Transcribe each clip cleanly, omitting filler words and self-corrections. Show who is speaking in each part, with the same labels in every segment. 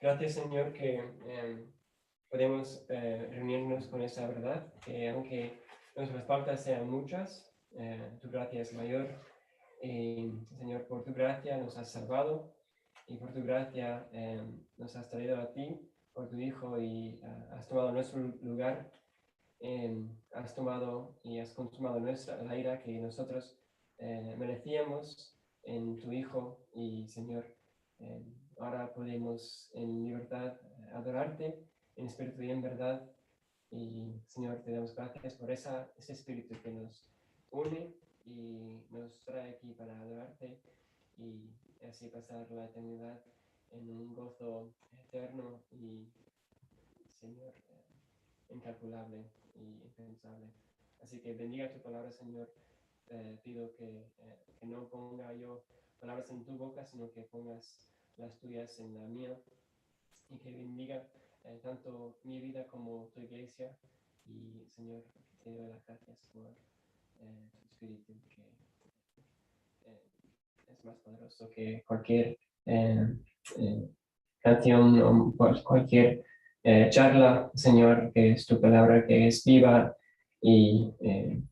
Speaker 1: Gracias, Señor, que podemos reunirnos con esa verdad, que aunque nuestras faltas sean muchas, tu gracia es mayor. Señor, por tu gracia nos has salvado y por tu gracia nos has traído a ti, por tu Hijo, y has tomado nuestro lugar, has tomado y has consumado la ira que nosotros merecíamos en tu Hijo. Y Señor, ahora podemos en libertad adorarte en espíritu y en verdad. Y Señor, te damos gracias por ese espíritu que nos une y nos trae aquí para adorarte y así pasar la eternidad en un gozo eterno y, Señor, incalculable y impensable. Así que bendiga tu palabra, Señor. Pido que no ponga yo palabras en tu boca, sino que pongas las tuyas en la mía, y que bendiga tanto mi vida como tu iglesia. Y Señor, te doy las gracias por tu espíritu, que es más poderoso que cualquier canción o cualquier charla, Señor, que es tu palabra, que es viva y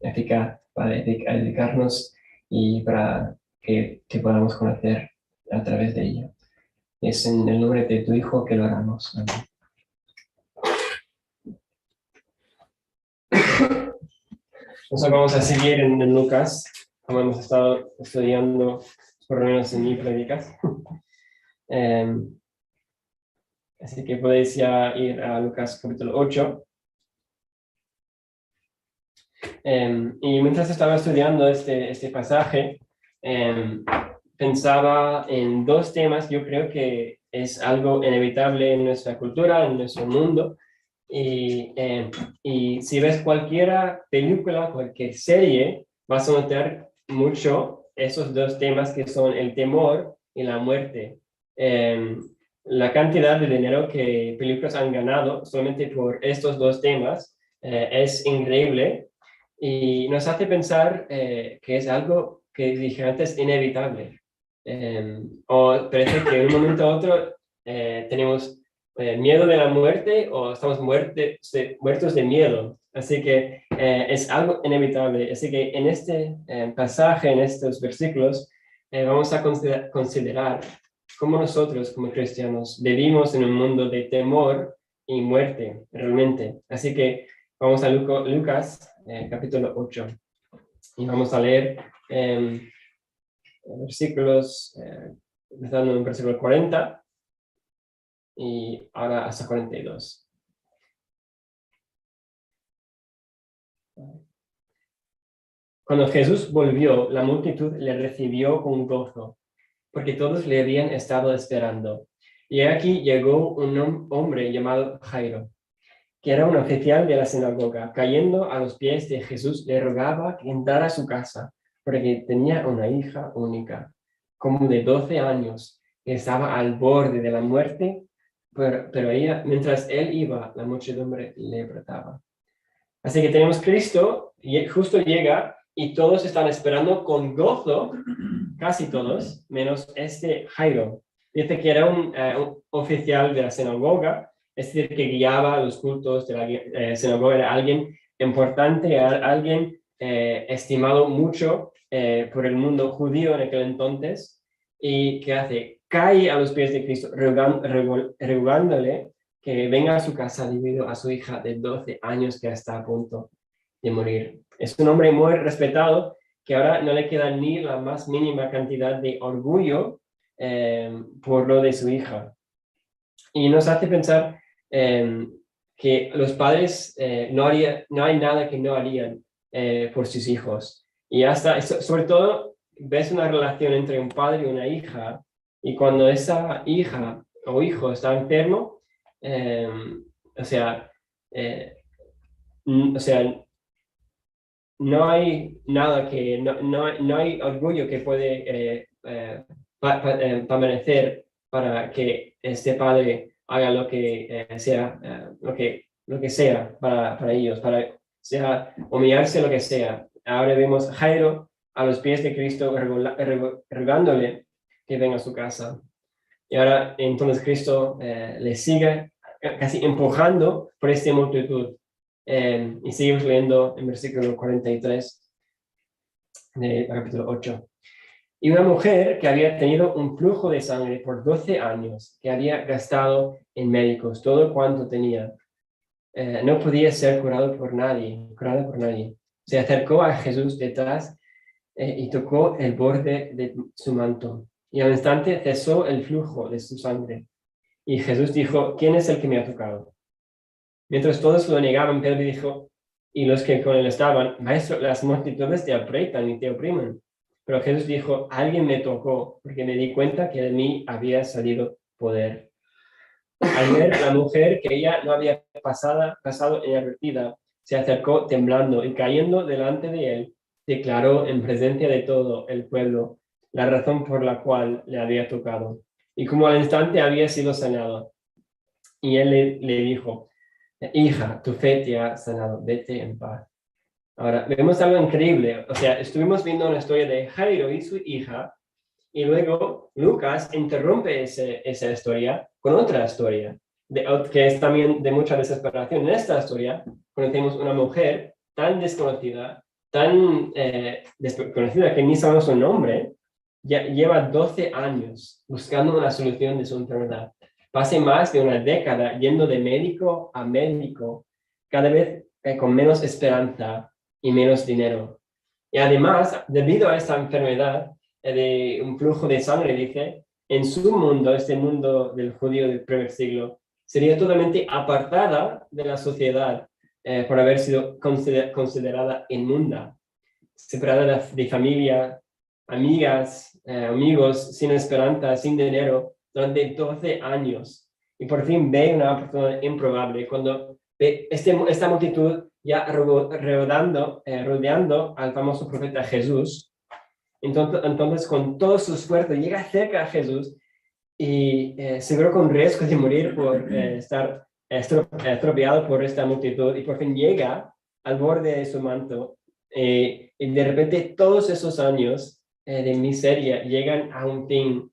Speaker 1: eficaz para edificarnos y para que te podamos conocer a través de ella. Es en el nombre de tu Hijo que lo oramos. Amén. Entonces vamos a seguir en Lucas, como hemos estado estudiando, por lo menos en mi predicas. Así que podéis ya ir a Lucas capítulo 8. Y mientras estaba estudiando este pasaje, pensaba en dos temas. Yo creo que es algo inevitable en nuestra cultura, en nuestro mundo. Y si ves cualquier película, cualquier serie, vas a notar mucho esos dos temas, que son el temor y la muerte. La cantidad de dinero que películas han ganado solamente por estos dos temas es increíble, y nos hace pensar que es algo que dije antes inevitable. O parece que de un momento a otro tenemos miedo de la muerte, o estamos muertos de miedo. Así que es algo inevitable. Así que en este pasaje, en estos versículos, vamos a considerar cómo nosotros como cristianos vivimos en un mundo de temor y muerte realmente. Así que vamos a Lucas capítulo 8 y vamos a leer versículos, empezando en el versículo 40 y ahora hasta 42. Cuando Jesús volvió, la multitud le recibió con gozo, porque todos le habían estado esperando. Y aquí llegó un hombre llamado Jairo, que era un oficial de la sinagoga. Cayendo a los pies de Jesús, le rogaba que entrara a su casa, porque tenía una hija única, como de 12 años, que estaba al borde de la muerte, pero ella, mientras él iba, la muchedumbre le apretaba. Así que tenemos Cristo, y justo llega, y todos están esperando con gozo, casi todos, menos este Jairo. Dice que era un oficial de la sinagoga, es decir, que guiaba los cultos de la sinagoga, era alguien importante, alguien estimado mucho por el mundo judío en aquel entonces. ¿Y qué hace? Cae a los pies de Cristo, rogándole que venga a su casa debido a su hija de 12 años que está a punto de morir. Es un hombre muy respetado, que ahora no le queda ni la más mínima cantidad de orgullo por lo de su hija. Y nos hace pensar que los padres no hay nada que no harían por sus hijos. Y hasta, sobre todo, ves una relación entre un padre y una hija, y cuando esa hija o hijo está enfermo, o sea, no hay nada que, no hay orgullo que puede permanecer para que este padre haga lo que sea, lo que sea para ellos, para sea humillarse, lo que sea. Ahora vemos a Jairo a los pies de Cristo rogándole que venga a su casa. Y ahora entonces Cristo le sigue casi empujando por esta multitud. Y seguimos leyendo en versículo 43 del capítulo 8. Y una mujer que había tenido un flujo de sangre por 12 años, que había gastado en médicos todo cuanto tenía, no podía ser curada por nadie. Se acercó a Jesús detrás y tocó el borde de su manto. Y al instante cesó el flujo de su sangre. Y Jesús dijo, ¿quién es el que me ha tocado? Mientras todos lo negaban, Pedro dijo, y los que con él estaban, Maestro, las multitudes te aprietan y te oprimen. Pero Jesús dijo, alguien me tocó, porque me di cuenta que de mí había salido poder. Al ver la mujer que ella no había pasado inadvertida, se acercó temblando y cayendo delante de él, declaró en presencia de todo el pueblo la razón por la cual le había tocado y como al instante había sido sanado. Y él le dijo, hija, tu fe te ha sanado, vete en paz. Ahora, vemos algo increíble. O sea, estuvimos viendo una historia de Jairo y su hija, y luego Lucas interrumpe esa historia con otra historia, que es también de mucha desesperación. En esta historia conocemos una mujer tan desconocida, tan desconocida que ni sabemos su nombre, ya lleva 12 años buscando una solución de su enfermedad. Pase más de una década yendo de médico a médico, cada vez con menos esperanza y menos dinero. Y además, debido a esta enfermedad, de un flujo de sangre, dice, en su mundo, este mundo del judío del primer siglo, sería totalmente apartada de la sociedad por haber sido considerada inmunda, separada de familia, amigas, amigos, sin esperanza, sin dinero, durante 12 años. Y por fin ve una oportunidad improbable cuando ve esta multitud ya rodeando al famoso profeta Jesús. Entonces, con todo su esfuerzo, llega cerca a Jesús y seguro con riesgo de morir por estar estropeado por esta multitud, y por fin llega al borde de su manto. Y de repente todos esos años de miseria llegan a un fin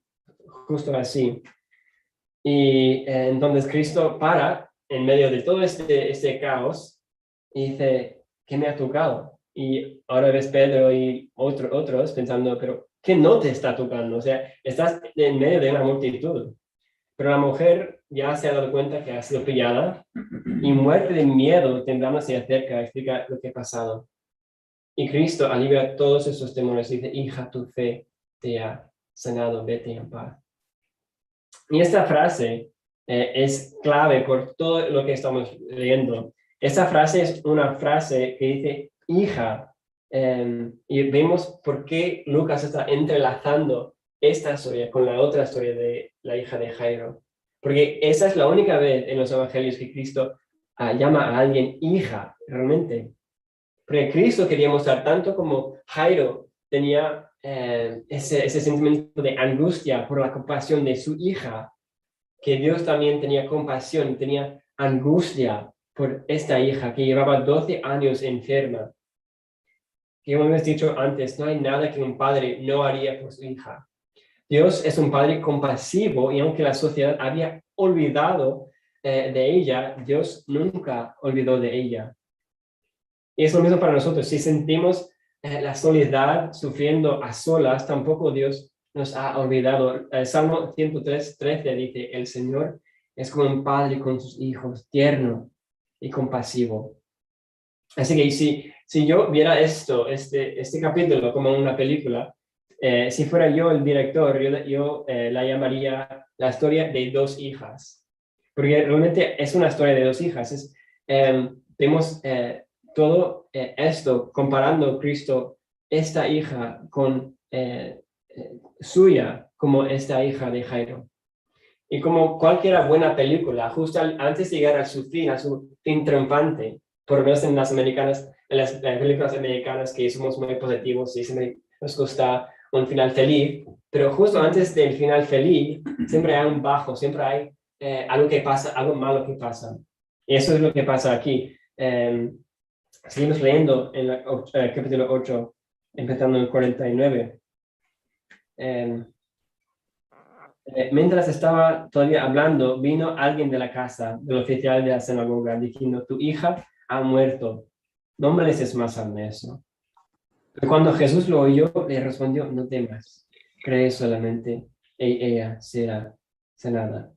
Speaker 1: justo así. Y entonces Cristo para en medio de todo este caos y dice, ¿qué me ha tocado? Y ahora ves Pedro y otros pensando, pero ¿qué no te está tocando? O sea, estás en medio de una multitud. Pero la mujer ya se ha dado cuenta que ha sido pillada y muerte de miedo, temblando se acerca, explica lo que ha pasado. Y Cristo alivia todos esos temores y dice, hija, tu fe te ha sanado, vete en paz. Y esta frase es clave por todo lo que estamos leyendo. Esta frase es una frase que dice hija, y vemos por qué Lucas está entrelazando esta historia con la otra historia de la hija de Jairo. Porque esa es la única vez en los evangelios que Cristo llama a alguien hija, realmente. Porque Cristo quería mostrar tanto como Jairo tenía ese sentimiento de angustia por la compasión de su hija, que Dios también tenía compasión, tenía angustia por esta hija que llevaba 12 años enferma. Que como hemos dicho antes, no hay nada que un padre no haría por su hija. Dios es un padre compasivo, y aunque la sociedad había olvidado de ella, Dios nunca olvidó de ella. Y es lo mismo para nosotros. Si sentimos la soledad, sufriendo a solas, tampoco Dios nos ha olvidado. El Salmo 103:13 dice, el Señor es como un padre con sus hijos, tierno y compasivo. Así que si yo viera este capítulo como una película, si fuera yo el director, yo la llamaría la historia de dos hijas. Porque realmente es una historia de dos hijas. Vemos todo esto comparando Cristo, esta hija, con suya, como esta hija de Jairo. Y como cualquier buena película, justo antes de llegar a su fin triunfante, por lo menos en las películas americanas, que somos muy positivos y siempre nos gusta un final feliz, pero justo antes del final feliz, siempre hay un bajo, siempre hay algo que pasa, algo malo que pasa. Y eso es lo que pasa aquí. Seguimos leyendo en el capítulo 8, empezando en el 49. Mientras estaba todavía hablando, vino alguien de la casa del oficial de la sinagoga diciendo, tu hija ha muerto, no mereces más al eso. Pero cuando Jesús lo oyó, le respondió, no temas, cree solamente y ella será sanada.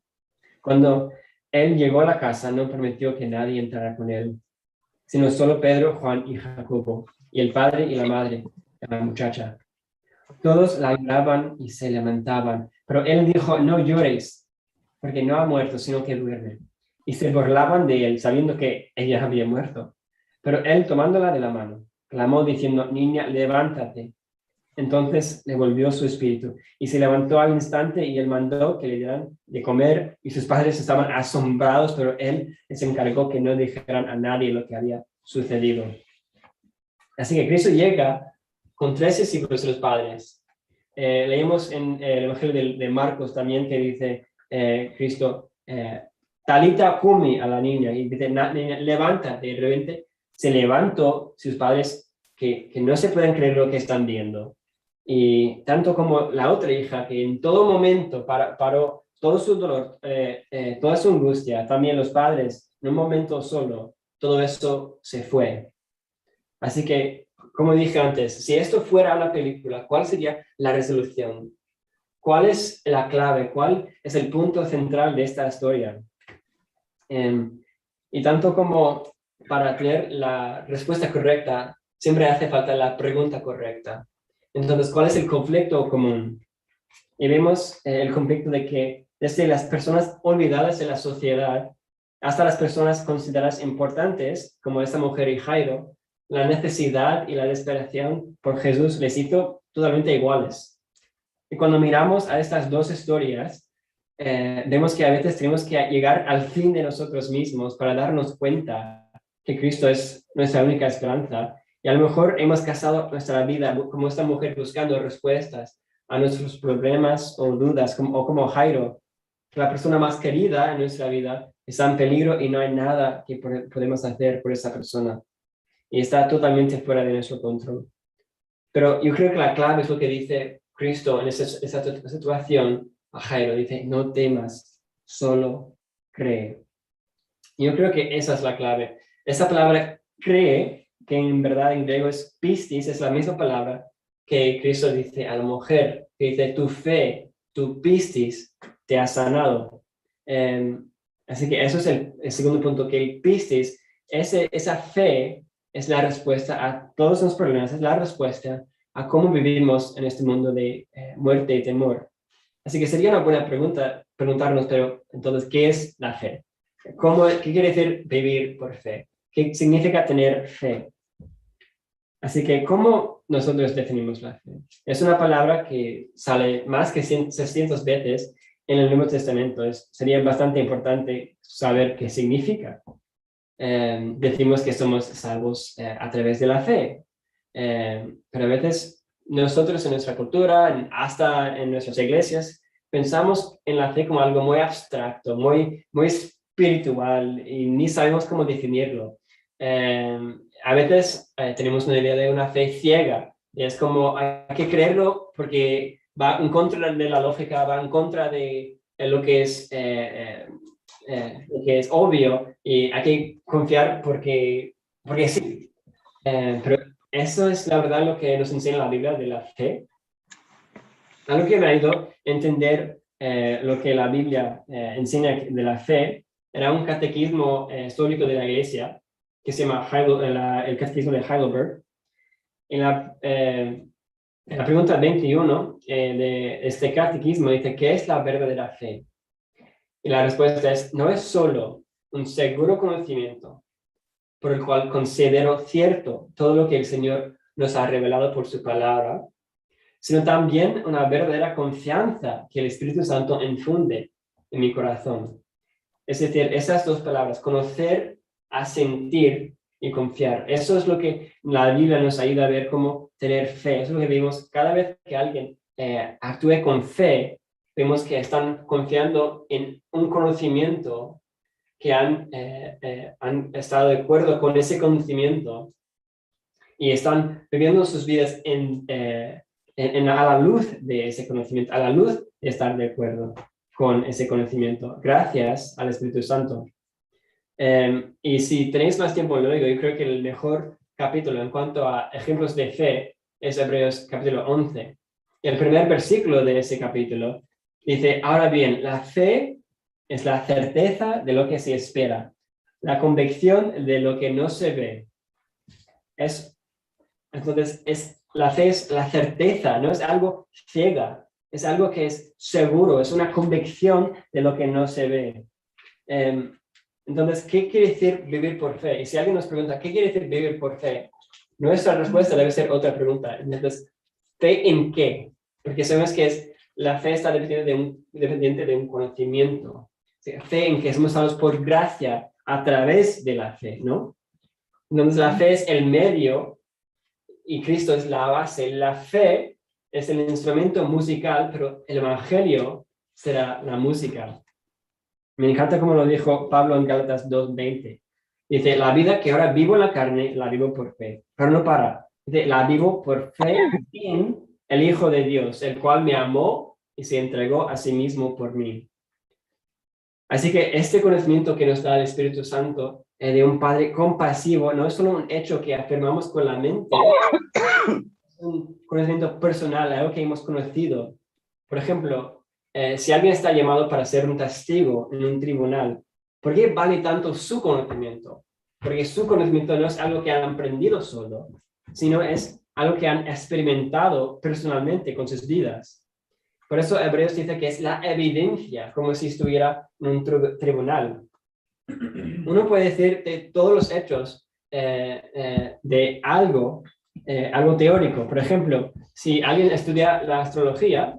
Speaker 1: Cuando él llegó a la casa, no permitió que nadie entrara con él, sino solo Pedro, Juan y Jacobo, y el padre y la madre de la muchacha. Todos la lloraban y se lamentaban, pero él dijo, no lloréis, porque no ha muerto, sino que duerme. Y se burlaban de él, sabiendo que ella había muerto. Pero él, tomándola de la mano, clamó diciendo, niña, levántate. Entonces le volvió su espíritu y se levantó al instante y él mandó que le dieran de comer y sus padres estaban asombrados, pero él les encargó que no dijeran a nadie lo que había sucedido. Así que Cristo llega con 13 discípulos de los padres. Leímos en el Evangelio de Marcos también que dice Cristo, Talita cumi a la niña, y dice, niña, levántate. Y de repente se levantó sus padres que no se pueden creer lo que están viendo. Y tanto como la otra hija, que en todo momento paró todo su dolor, toda su angustia, también los padres, en un momento solo, todo eso se fue. Así que, como dije antes, si esto fuera una película, ¿cuál sería la resolución? ¿Cuál es la clave? ¿Cuál es el punto central de esta historia? Y tanto como para tener la respuesta correcta, siempre hace falta la pregunta correcta. Entonces, ¿cuál es el conflicto común? Y vemos el conflicto de que desde las personas olvidadas de la sociedad hasta las personas consideradas importantes, como esta mujer y Jairo, la necesidad y la desesperación por Jesús les hizo totalmente iguales. Y cuando miramos a estas dos historias, vemos que a veces tenemos que llegar al fin de nosotros mismos para darnos cuenta que Cristo es nuestra única esperanza. Y a lo mejor hemos pasado nuestra vida como esta mujer buscando respuestas a nuestros problemas o dudas, o como Jairo, que la persona más querida en nuestra vida está en peligro y no hay nada que podemos hacer por esa persona. Y está totalmente fuera de nuestro control. Pero yo creo que la clave es lo que dice Cristo en esa situación a Jairo. Dice, no temas, solo cree. Y yo creo que esa es la clave. Esa palabra cree, que en verdad en griego es pistis, es la misma palabra que Cristo dice a la mujer, que dice, tu fe, tu pistis te ha sanado. Así que eso es el segundo punto, que el pistis, esa fe es la respuesta a todos los problemas, es la respuesta a cómo vivimos en este mundo de muerte y temor. Así que sería una buena pregunta preguntarnos, pero entonces, ¿qué es la fe? ¿Qué quiere decir vivir por fe? ¿Qué significa tener fe? Así que, ¿cómo nosotros definimos la fe? Es una palabra que sale más que 600 veces en el Nuevo Testamento. Sería bastante importante saber qué significa. Decimos que somos salvos a través de la fe. Pero a veces nosotros en nuestra cultura, hasta en nuestras iglesias, pensamos en la fe como algo muy abstracto, muy espiritual y ni sabemos cómo definirlo. A veces tenemos una idea de una fe ciega y es como hay que creerlo porque va en contra de la lógica, va en contra de lo que es obvio y hay que confiar porque sí. Pero eso es la verdad lo que nos enseña la Biblia de la fe. Algo que me ha ido a entender lo que la Biblia enseña de la fe era un catequismo histórico de la Iglesia que se llama el catequismo de Heidelberg. En la pregunta 21 de este catequismo dice, ¿qué es la verdadera fe? Y la respuesta es, no es solo un seguro conocimiento por el cual considero cierto todo lo que el Señor nos ha revelado por su palabra, sino también una verdadera confianza que el Espíritu Santo infunde en mi corazón. Es decir, esas dos palabras, conocer, asentir y confiar. Eso es lo que la Biblia nos ayuda a ver cómo tener fe. Eso es lo que vemos cada vez que alguien actúe con fe, vemos que están confiando en un conocimiento que han estado de acuerdo con ese conocimiento y están viviendo sus vidas a la luz de ese conocimiento, a la luz y estar de acuerdo con ese conocimiento, gracias al Espíritu Santo. Y si tenéis más tiempo luego, yo creo que el mejor capítulo en cuanto a ejemplos de fe es Hebreos capítulo 11. El primer versículo de ese capítulo dice, ahora bien, la fe es la certeza de lo que se espera, la convicción de lo que no se ve. Entonces, la fe es la certeza, no es algo ciega, es algo que es seguro, es una convicción de lo que no se ve. Entonces, ¿qué quiere decir vivir por fe? Y si alguien nos pregunta, ¿qué quiere decir vivir por fe? Nuestra respuesta debe ser otra pregunta. Entonces, ¿fe en qué? Porque sabemos que la fe está dependiente de un conocimiento. O sea, fe en que somos salvos por gracia a través de la fe, ¿no? Entonces, la fe es el medio y Cristo es la base. La fe es el instrumento musical, pero el evangelio será la música. Me encanta como lo dijo Pablo en Gálatas 2:20. Dice, la vida que ahora vivo en la carne, la vivo por fe. Pero no para. Dice, la vivo por fe en el Hijo de Dios, el cual me amó y se entregó a sí mismo por mí. Así que este conocimiento que nos da el Espíritu Santo de un Padre compasivo no es solo un hecho que afirmamos con la mente, es un conocimiento personal, algo que hemos conocido. Por ejemplo, si alguien está llamado para ser un testigo en un tribunal, ¿por qué vale tanto su conocimiento? Porque su conocimiento no es algo que han aprendido solo, sino es algo que han experimentado personalmente con sus vidas. Por eso Hebreos dice que es la evidencia, como si estuviera en un tribunal. Uno puede decir de todos los hechos de algo teórico. Por ejemplo, si alguien estudia la astrología,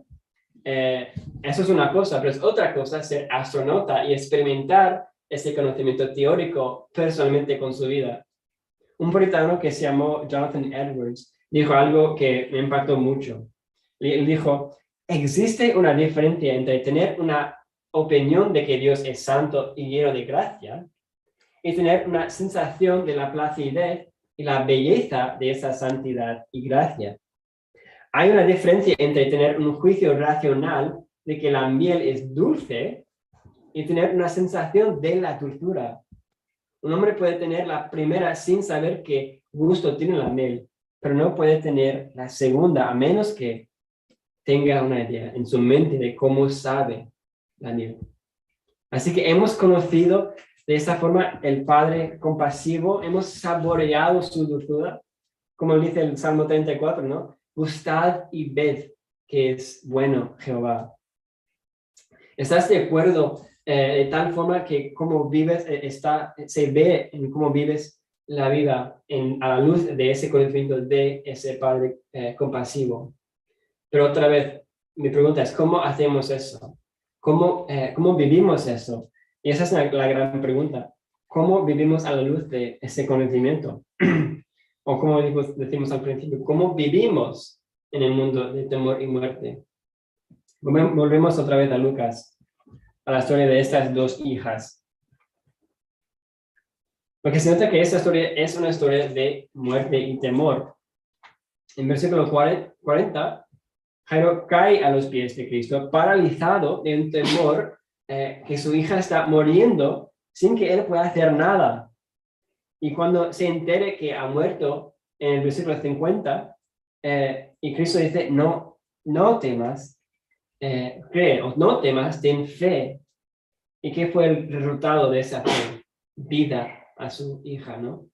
Speaker 1: eso es una cosa, pero es otra cosa ser astronauta y experimentar ese conocimiento teórico personalmente con su vida. Un puritano que se llamó Jonathan Edwards dijo algo que me impactó mucho. Él dijo, existe una diferencia entre tener una opinión de que Dios es santo y lleno de gracia y tener una sensación de la placidez y la belleza de esa santidad y gracia. Hay una diferencia entre tener un juicio racional de que la miel es dulce y tener una sensación de la dulzura. Un hombre puede tener la primera sin saber qué gusto tiene la miel, pero no puede tener la segunda a menos que tenga una idea en su mente de cómo sabe la miel. Así que hemos conocido de esa forma el Padre compasivo, hemos saboreado su dulzura, como dice el Salmo 34, ¿no? Gustad y ved que es bueno Jehová. ¿Estás de acuerdo de tal forma que cómo vives se ve en cómo vives la vida a la luz de ese conocimiento de ese Padre compasivo? Pero otra vez, mi pregunta es, ¿cómo hacemos eso? ¿Cómo vivimos eso? Y esa es la gran pregunta. ¿Cómo vivimos a la luz de ese conocimiento? O como decimos al principio, ¿cómo vivimos en el mundo de temor y muerte? Volvemos otra vez a Lucas, a la historia de estas dos hijas. Porque se nota que esta historia es una historia de muerte y temor. En versículo 40, Jairo cae a los pies de Cristo, paralizado de un temor que su hija está muriendo sin que él pueda hacer nada. Y cuando se entere que ha muerto, en el versículo 50, y Cristo dice, no temas, cree, o no temas, ten fe. ¿Y qué fue el resultado de esa fe? Vida a su hija, ¿no?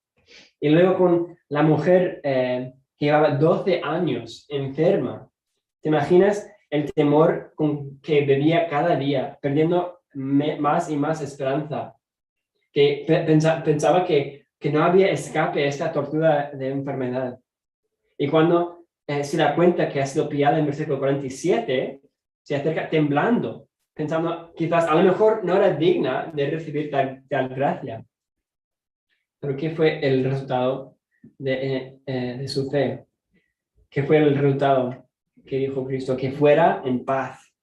Speaker 1: Y luego con la mujer que llevaba 12 años enferma. ¿Te imaginas el temor con que vivía cada día, perdiendo más y más esperanza? Que pensaba que no había escape a esta tortura de enfermedad. Y cuando se da cuenta que ha sido pillada en versículo 47, se acerca temblando, pensando quizás a lo mejor no era digna de recibir tal gracia. Pero ¿qué fue el resultado de su fe? ¿Qué fue el resultado que dijo Cristo? Que fuera en paz.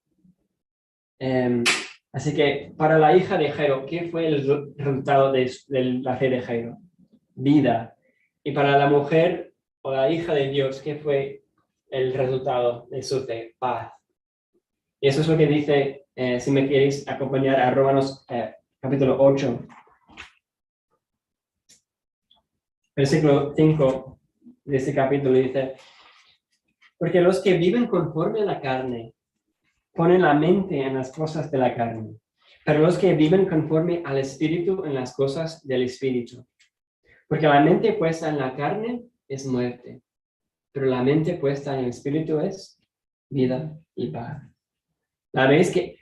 Speaker 1: Así que para la hija de Jairo, ¿qué fue el resultado de la fe de Jairo? Vida. Y para la mujer o la hija de Dios, ¿qué fue el resultado de su fe? Paz. Y eso es lo que dice, si me queréis acompañar a Romanos capítulo 8, versículo 5 de este capítulo dice, porque los que viven conforme a la carne ponen la mente en las cosas de la carne, pero los que viven conforme al Espíritu en las cosas del Espíritu. Porque la mente puesta en la carne es muerte, pero la mente puesta en el Espíritu es vida y paz. La verdad es que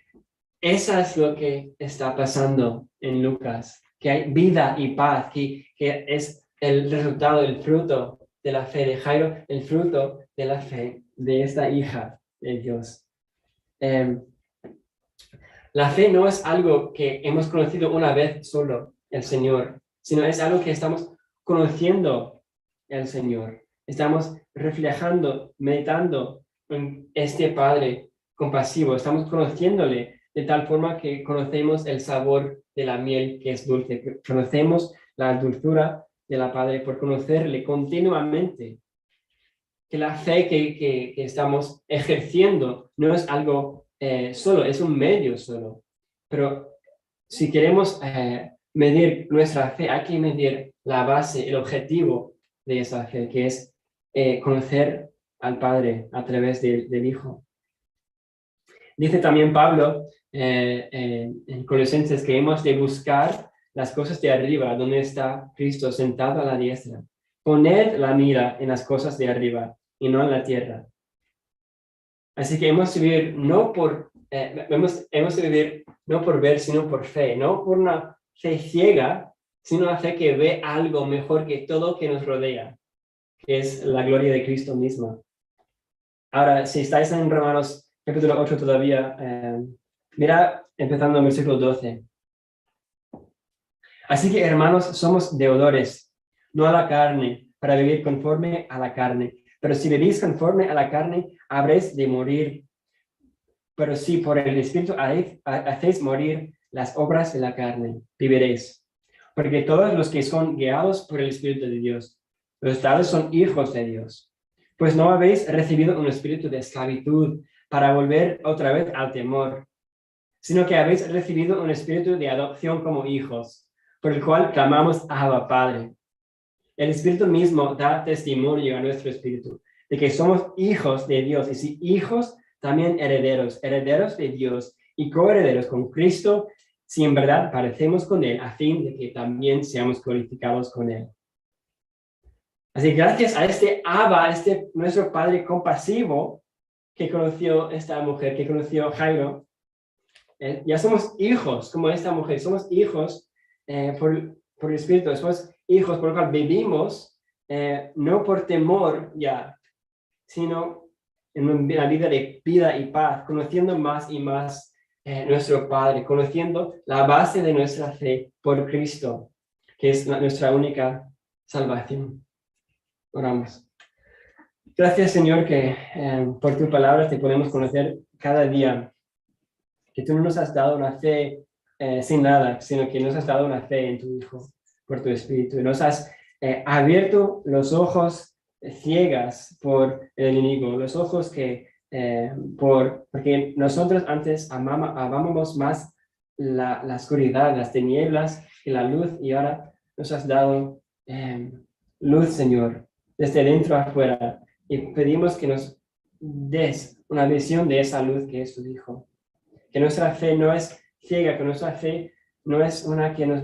Speaker 1: eso es lo que está pasando en Lucas, que hay vida y paz, que es el resultado, el fruto de la fe de Jairo, el fruto de la fe de esta hija de Dios. La fe no es algo que hemos conocido una vez solo, el Señor, sino es algo que estamos conociendo el Señor. Estamos reflejando, meditando en este Padre compasivo. Estamos conociéndole de tal forma que conocemos el sabor de la miel que es dulce. Conocemos la dulzura de la Padre por conocerle continuamente. Que la fe que estamos ejerciendo no es algo solo, es un medio solo. Pero si queremos medir nuestra fe, hay que medir la base, el objetivo de esa fe, que es conocer al Padre a través del Hijo. Dice también Pablo en Colosenses que hemos de buscar las cosas de arriba, donde está Cristo sentado a la diestra. Poned la mira en las cosas de arriba y no en la tierra. Así que hemos de vivir hemos de vivir no por ver, sino por fe, no por una fe ciega, sino una fe que ve algo mejor que todo que nos rodea, que es la gloria de Cristo misma. Ahora, si estáis en Romanos capítulo 8 todavía, mira, empezando en versículo 12. Así que, hermanos, somos deudores, no a la carne, para vivir conforme a la carne. Pero si vivís conforme a la carne, habréis de morir. Pero si por el Espíritu hacéis morir las obras de la carne, viviréis. Porque todos los que son guiados por el Espíritu de Dios, los tales son hijos de Dios. Pues no habéis recibido un espíritu de esclavitud para volver otra vez al temor, sino que habéis recibido un espíritu de adopción como hijos, por el cual clamamos Abba, Padre. El Espíritu mismo da testimonio a nuestro espíritu de que somos hijos de Dios, y si hijos, también herederos, herederos de Dios y coherederos con Cristo, si en verdad parecemos con Él, a fin de que también seamos glorificados con Él. Así, gracias a este Abba, nuestro Padre compasivo que conoció esta mujer, que conoció Jairo, ya somos hijos como esta mujer, somos hijos por el Espíritu, somos hijos por lo cual vivimos no por temor ya, sino en una vida de vida y paz, conociendo más y más nuestro Padre, conociendo la base de nuestra fe por Cristo, que es nuestra única salvación. Oramos. Gracias, Señor, que por tu palabra te podemos conocer cada día, que tú no nos has dado una fe sin nada, sino que nos has dado una fe en tu Hijo, por tu Espíritu, y nos has abierto los ojos ciegas por el enemigo, los ojos porque nosotros antes amábamos más la oscuridad, las tinieblas que la luz, y ahora nos has dado luz, Señor, desde dentro a afuera, y pedimos que nos des una visión de esa luz que es tu Hijo. Que nuestra fe no es ciega, que nuestra fe no es una que nos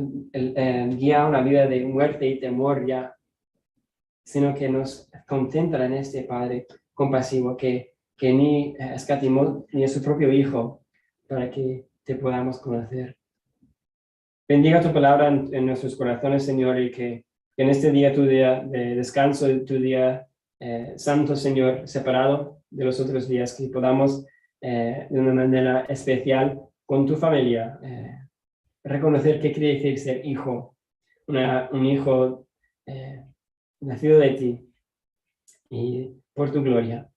Speaker 1: guía a una vida de muerte y temor ya, sino que nos concentra en este Padre compasivo que ni escatimó ni a su propio Hijo para que te podamos conocer. Bendiga tu palabra en nuestros corazones, Señor, y que en este día, tu día de descanso, tu día santo, Señor, separado de los otros días, que podamos de una manera especial con tu familia reconocer qué quiere decir ser hijo, un hijo nacido de ti y por tu gloria.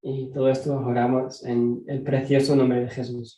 Speaker 1: Y todo esto oramos en el precioso nombre de Jesús.